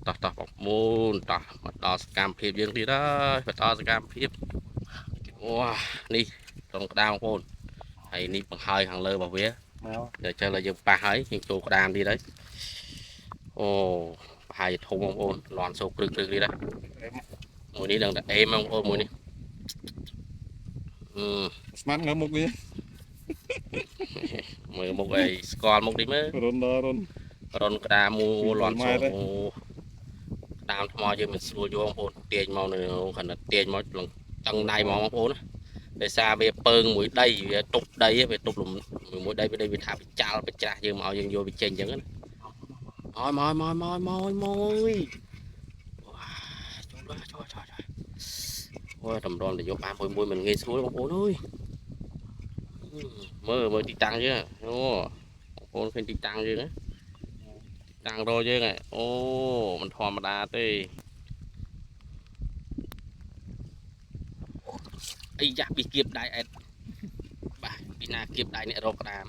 តោះបងប្អូនតោះមកដល់សកម្មភាពយើងទៀតហើយបន្តសកម្មភាពវ៉ានេះត្រង់ក្តាមបងប្អូនហើយនេះបង្ហើយខាងលើរបស់វាទៅចឹងឡើយយើងប៉ះហើយយើងចូលក្តាមទៀតហើយអូប្រហែលជាធំបងប្អូនលន់សូគ្រឹកទៀតហើយមួយនេះដឹងតែអេមបងប្អូនមួយនេះស្មានងើមុខវាមើលមុខអីស្គាល់មុខនេះមើលរុនដល់រុនក្តាមមួយលន់សូក្តាមថ្មយើងមិនស្រួលយកបងប្អូនទាញមកនៅខាងទាញមកតឹងដៃហ្មងបងប្អូនណាដោយសារវាពើងមួយដីវាទប់ដីវាទប់លំមួយដីវាថាវាចាល់វាច្រាស់យើងមកយើងយកវាចេញអញ្ចឹងណាមកចូលអូយតម្រាំទៅយកបានមួយមិនងាយស្រួលបងប្អូនអើយមើលទីតាំងយើងអូបងប្អូនឃើញទីតាំងយើងណាតាំងរយើងហ៎អូមិនធម្មតាទេអីយ៉ាស់ពីគៀបដៃអែតបាទពីណាគៀបដៃអ្នករកក្តាម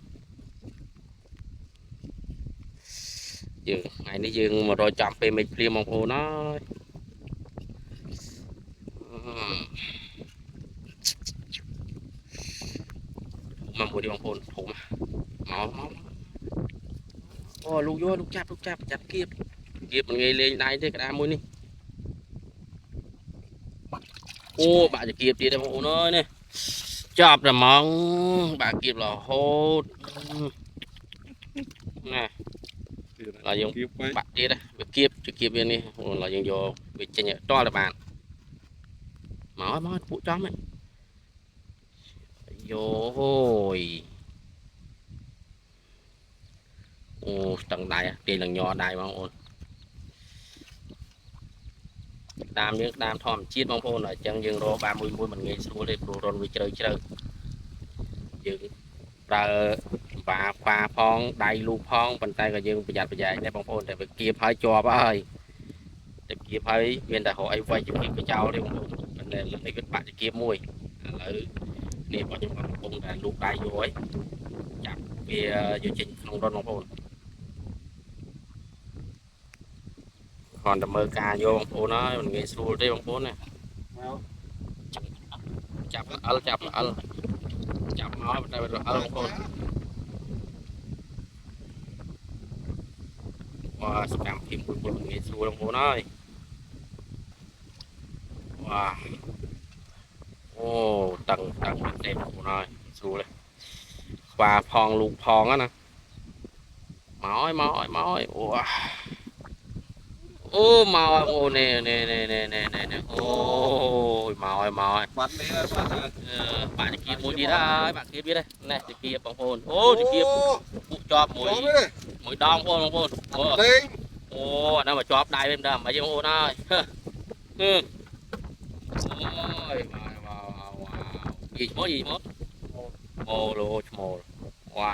យើងថ្ងៃនេះយើងមករយចាំពេលមេឃព្រាមបងប្អូនអើយមកមួយនេះបងប្អូនធំមកអូលោកយកលោកចាប់ចាត់គៀបមិនងាយលេងដៃទេក្តាមមួយនេះអូបាក់ជាគៀបទៀតទេបងប្អូនអើយនេះចាប់តែហ្មងបាក់គៀបរហូតណាឡើយយើងបាក់ទៀតវាគៀបវានេះឡើយយើងយកវាចេញតល់តែបានមកពួកចំហ៎យោយអូស្ទឹងដៃទាញឡើងញ័រដៃបងប្អូនតាមយើងតាមធម្មជាតិបងប្អូនអញ្ចឹងយើងរកបានមួយមិនងាយស្រួលទេព្រោះរនវាជ្រៅយើងប្រើប៉ាផងដៃលូផងប៉ុន្តែក៏យើងប្រយ័ត្នប្រយែងដែរបងប្អូនតែវាគៀបហើយជាប់ហើយតែគៀបហើយមានតែរកអីវាយជាគៀបកញ្ចោលទេបងប្អូនប៉ុន្តែលើកនេះវាបាក់ជាគៀបមួយឥឡូវនេះបងខ្ញុំកំពុងតែលូកដៃយកហើយចាប់វាយកចេញក្នុងរនបងប្អូនគ្រាន់តែមើលការយកបងប្អូនហើយមិនងាយស្រួលទេបងប្អូនណាចាប់អិលចាប់មកតែវាអិលបងប្អូនវ៉ាសកម្មភាពមួយមិនងាយស្រួលបងប្អូនហើយវ៉ាអូតឹងទេបងប្អូនហើយស្រួលទេខ្វាផងលូកផងណាមកហើយអូអូមកអូនេះអូយមកហើយបាត់នេះបាក់ជាគៀបមួយទៀតហើយបាក់គៀបទៀតនេះជាគៀបបងប្អូនអូជាគៀបពួកជាប់មួយដងបងប្អូនអូអានោះមកជាប់ដៃវិញដល់មិនអីបងប្អូនហើយអូយមកយីឈ្មោះអូលោឈ្មោះវ៉ា